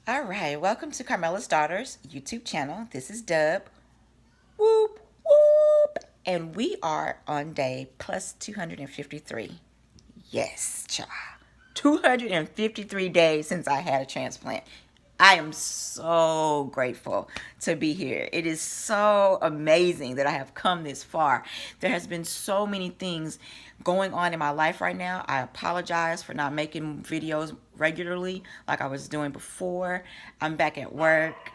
All right, welcome to Carmela's Daughters YouTube channel. This is Dub. Whoop, whoop. And we are on day plus 253. Yes, child. 253 days since I had a transplant. I am so grateful to be here. It is so amazing that I have come this far. There has been so many things going on in my life right now. I apologize for not making videos regularly like I was doing before. I'm back at work.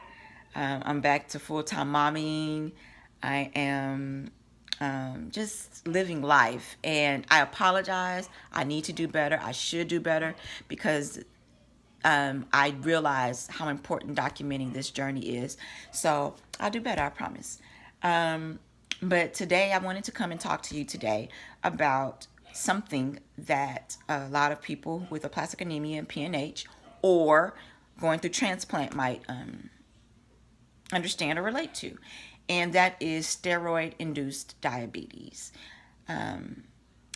I'm back to full-time momming. I am just living life, and I apologize. I need to do better. I should do better because I realize how important documenting this journey is. So I'll do better, I promise. But today I wanted to come and talk to you today about something that a lot of people with aplastic anemia and PNH or going through transplant might understand or relate to. And that is steroid-induced diabetes.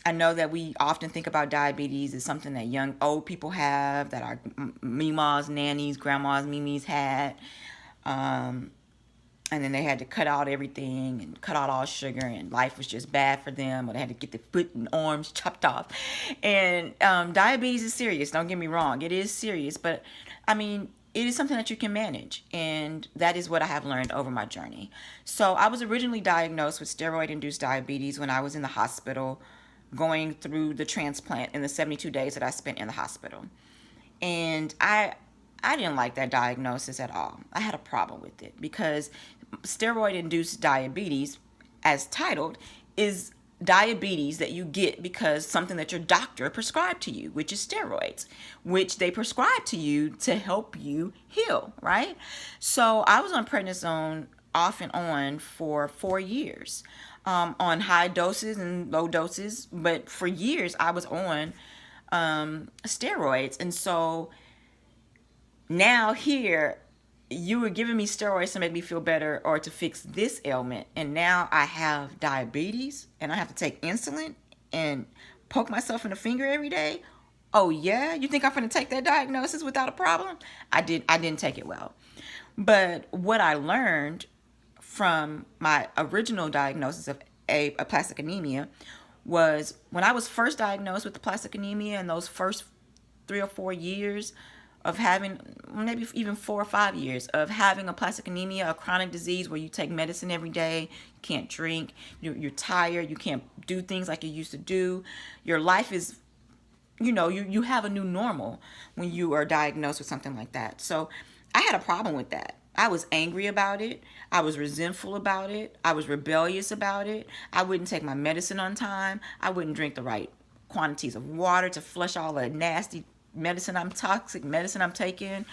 I know that we often think about diabetes as something that young, old people have, that our memas, nannies, grandmas, mimis had. And then they had to cut out everything and cut out all sugar, and life was just bad for them, or they had to get their foot and arms chopped off. And diabetes is serious, don't get me wrong. It is serious, but I mean, it is something that you can manage, and that is what I have learned over my journey. So I was originally diagnosed with steroid-induced diabetes when I was in the hospital going through the transplant in the 72 days that I spent in the hospital. And I didn't like that diagnosis at all. I had a problem with it because steroid-induced diabetes, as titled, is diabetes that you get because something that your doctor prescribed to you, which is steroids, which they prescribe to you to help you heal, right? So I was on prednisone off and on for 4 years, on high doses and low doses, but for years I was on steroids. And so now here, you were giving me steroids to make me feel better or to fix this ailment, and now I have diabetes and I have to take insulin and poke myself in the finger every day. Oh yeah, you think I'm gonna take that diagnosis without a problem? I didn't take it well. But what I learned from my original diagnosis of aplastic anemia was when I was first diagnosed with aplastic anemia, in those first 3 or 4 years of having, maybe even 4 or 5 years of having aplastic anemia, a chronic disease where you take medicine every day, you can't drink, you're tired, you can't do things like you used to do. Your life is, you have a new normal when you are diagnosed with something like that. So I had a problem with that. I was angry about it. I was resentful about it. I was rebellious about it. I wouldn't take my medicine on time. I wouldn't drink the right quantities of water to flush all the nasty toxic medicine I'm taking.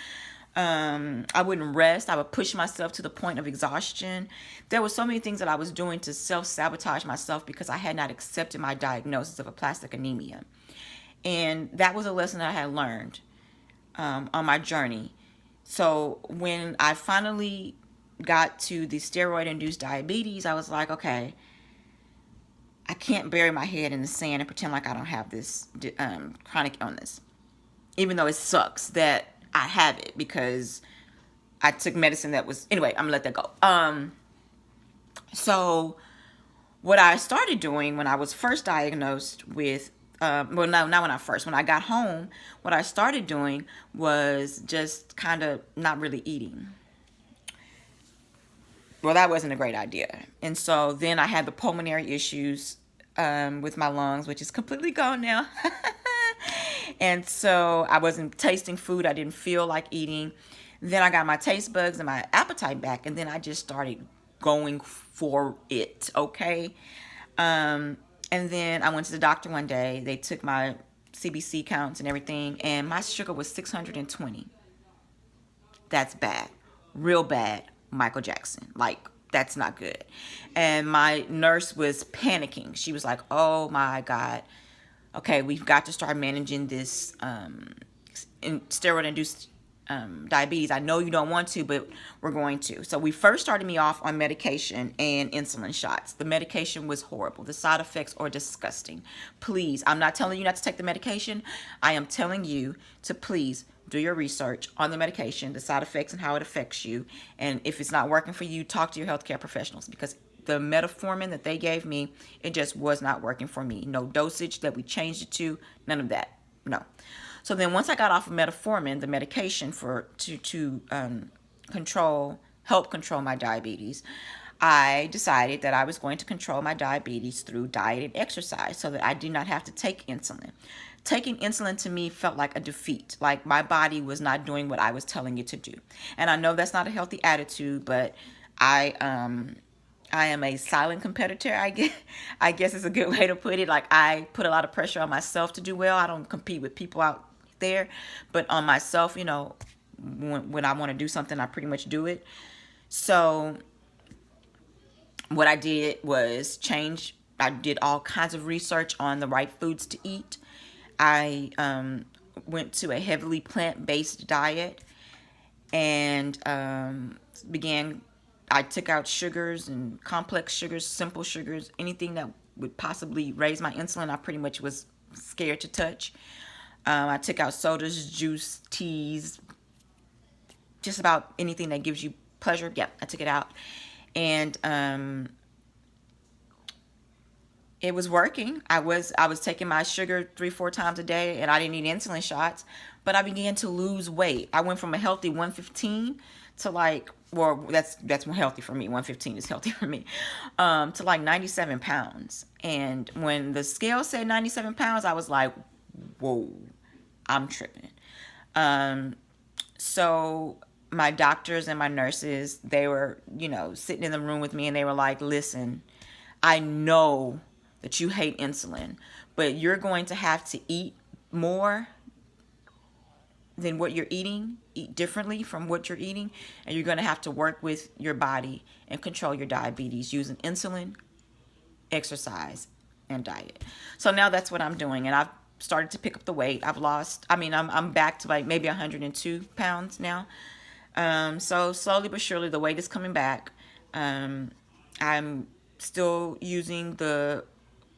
I wouldn't rest. I would push myself to the point of exhaustion. There were so many things that I was doing to self-sabotage myself because I had not accepted my diagnosis of aplastic anemia. And that was a lesson that I had learned on my journey. So when I finally got to the steroid-induced diabetes, I was like, okay, I can't bury my head in the sand and pretend like I don't have this chronic illness, even though it sucks that I have it because I took medicine that was, anyway, I'm gonna let that go. So what I started doing when I was first diagnosed with, well, no, not when when I got home, what I started doing was just kind of not really eating. Well, that wasn't a great idea. And so then I had the pulmonary issues with my lungs, which is completely gone now. And so I wasn't tasting food. I didn't feel like eating. Then I got my taste buds and my appetite back, and then I just started going for it, okay? And then I went to the doctor one day. They took my CBC counts and everything, and my sugar was 620. That's bad. Real bad. Michael Jackson. Like, that's not good. And my nurse was panicking. She was like, oh my God. Okay, we've got to start managing this steroid-induced diabetes. I know you don't want to, but we're going to. So we first started me off on medication and insulin shots. The medication was horrible. The side effects are disgusting. Please, I'm not telling you not to take the medication. I am telling you to please do your research on the medication, the side effects and how it affects you. And if it's not working for you, talk to your healthcare professionals, because the metformin that they gave me, it just was not working for me. No dosage that we changed it to, none of that. No. So then once I got off of metformin, the medication to help control my diabetes, I decided that I was going to control my diabetes through diet and exercise so that I did not have to take insulin. Taking insulin to me felt like a defeat, like my body was not doing what I was telling it to do. And I know that's not a healthy attitude, but I am a silent competitor, I guess is a good way to put it. Like, I put a lot of pressure on myself to do well. I don't compete with people out there, but on myself, when I want to do something, I pretty much do it. So what I did was I did all kinds of research on the right foods to eat. I went to a heavily plant-based diet and I took out sugars and complex sugars, simple sugars, anything that would possibly raise my insulin, I pretty much was scared to touch. I took out sodas, juice, teas, just about anything that gives you pleasure. Yeah, I took it out. And it was working. I was taking my sugar 3-4 times a day, and I didn't need insulin shots, but I began to lose weight. I went from a healthy 115 to that's more healthy for me. 115 is healthy for me. To like 97 pounds. And when the scale said 97 pounds, I was like, whoa, I'm tripping. So my doctors and my nurses, they were, sitting in the room with me, and they were like, listen, I know that you hate insulin, but you're going to have to eat more than what you're eating, eat differently from what you're eating, and you're going to have to work with your body and control your diabetes using insulin, exercise, and diet. So now that's what I'm doing, and I've started to pick up the weight. I'm back to like maybe 102 pounds now. So slowly but surely the weight is coming back. I'm still using the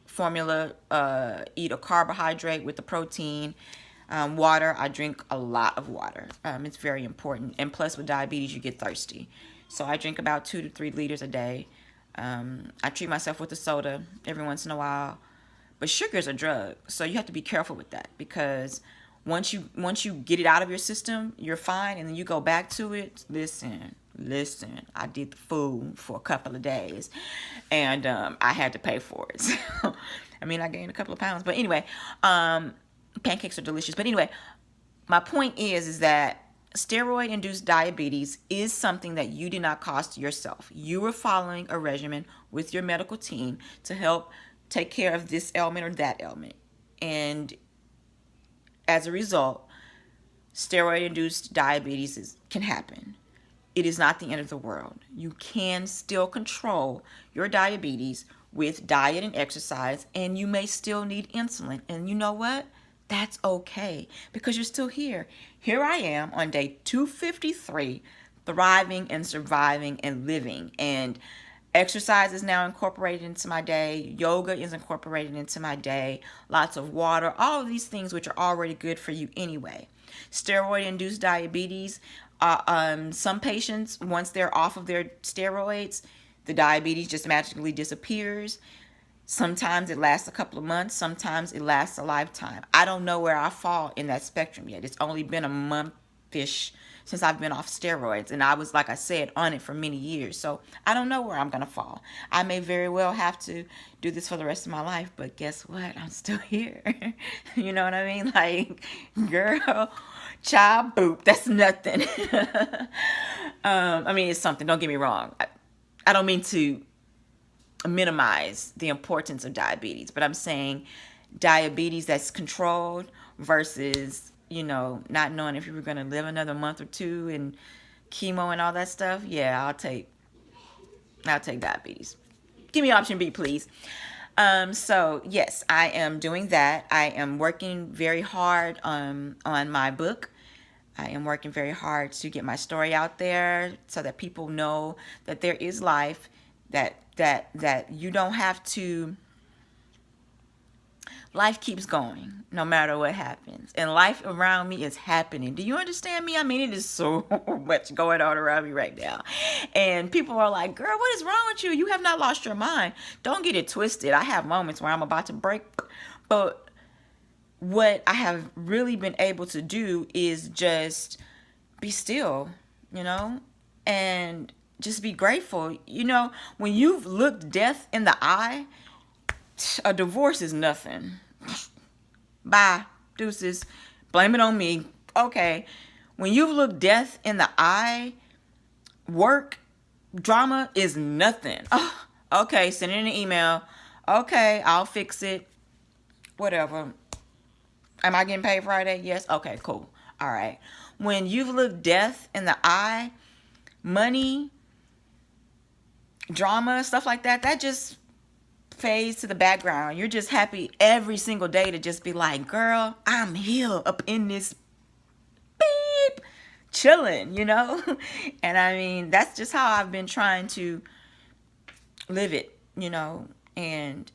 formula, eat a carbohydrate with the protein. Water, I drink a lot of water. It's very important. And plus with diabetes, you get thirsty. So I drink about 2 to 3 liters a day. I treat myself with a soda every once in a while. But sugar is a drug, so you have to be careful with that, because once you get it out of your system, you're fine, and then you go back to it. Listen, I did the food for a couple of days, and I had to pay for it. So, I gained a couple of pounds, but anyway, pancakes are delicious. But anyway, my point is that steroid-induced diabetes is something that you did not cause to yourself. You were following a regimen with your medical team to help take care of this ailment or that ailment. And as a result, steroid-induced diabetes can happen. It is not the end of the world. You can still control your diabetes with diet and exercise, and you may still need insulin. And you know what? That's okay, because you're still here. Here I am on day 253, thriving and surviving and living. And exercise is now incorporated into my day. Yoga is incorporated into my day. Lots of water. All of these things which are already good for you anyway. Steroid-induced diabetes. Some patients, once they're off of their steroids, the diabetes just magically disappears. Sometimes it lasts a couple of months. Sometimes it lasts a lifetime. I don't know where I fall in that spectrum yet. It's only been a month-ish since I've been off steroids, and I was, like I said, on it for many years. So I don't know where I'm going to fall. I may very well have to do this for the rest of my life, but guess what? I'm still here. You know what I mean? Like, girl, child, boop, that's nothing. It's something. Don't get me wrong. I don't mean to minimize the importance of diabetes, but I'm saying diabetes that's controlled versus not knowing if you were going to live another month or two and chemo and all that stuff. Yeah, I'll take diabetes. Give me option B, please. So yes, I am doing that. I am working very hard on my book. I am working very hard to get my story out there so that people know that there is life, that you don't have to life keeps going no matter what happens. And life around me is happening. Do you understand me? I mean, it is so much going on around me right now. And people are like, girl, what is wrong with you? You have not lost your mind. Don't get it twisted. I have moments where I'm about to break. But what I have really been able to do is just be still, you know, and just be grateful. You know, when you've looked death in the eye, a divorce is nothing. Bye, deuces. Blame it on me. Okay. When you've looked death in the eye, work, drama is nothing. Oh, okay, send in an email. Okay, I'll fix it. Whatever. Am I getting paid Friday? Yes. Okay, cool. All right. When you've looked death in the eye, money, drama, stuff like that, that just fades to the background. You're just happy every single day to just be like, girl, I'm here up in this beep, chilling, you know? And I mean, that's just how I've been trying to live it, you know? And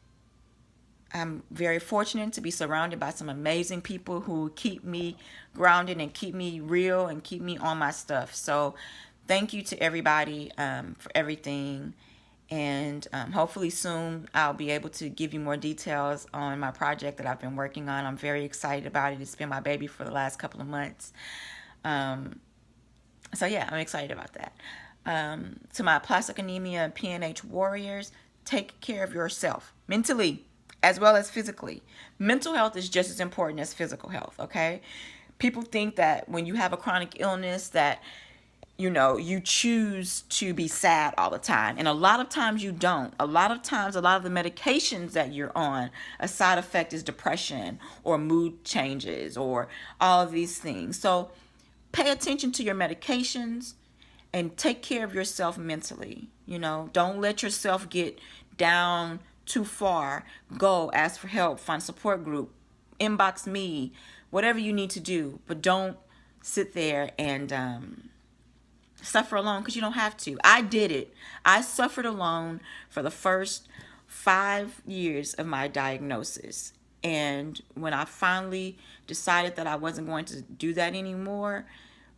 I'm very fortunate to be surrounded by some amazing people who keep me grounded and keep me real and keep me on my stuff. So thank you to everybody for everything. And hopefully soon I'll be able to give you more details on my project that I've been working on. I'm very excited about it. It's been my baby for the last couple of months. So yeah, I'm excited about that. To my plastic anemia and PNH warriors, take care of yourself mentally as well as physically. Mental health is just as important as physical health, okay? People think that when you have a chronic illness that, you know, you choose to be sad all the time. And a lot of times you don't. A lot of times, a lot of the medications that you're on, a side effect is depression or mood changes or all of these things. So pay attention to your medications and take care of yourself mentally. You know, don't let yourself get down too far. Go ask for help, find a support group, inbox me, whatever you need to do. But don't sit there and suffer alone, because you don't have to. I did it. I suffered alone for the first 5 years of my diagnosis. And when I finally decided that I wasn't going to do that anymore,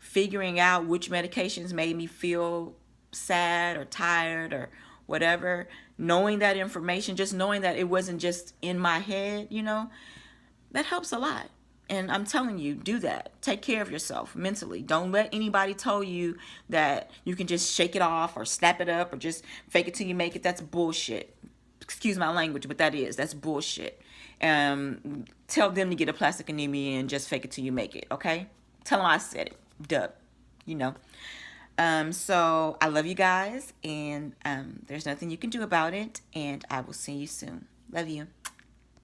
figuring out which medications made me feel sad or tired or whatever, knowing that information, just knowing that it wasn't just in my head, you know, that helps a lot. And I'm telling you, do that. Take care of yourself mentally. Don't let anybody tell you that you can just shake it off or snap it up or just fake it till you make it. That's bullshit. Excuse my language, but that's bullshit. Tell them to get a plastic anemia and just fake it till you make it, okay? Tell them I said it. Duh. You know. So I love you guys, and there's nothing you can do about it, and I will see you soon. Love you.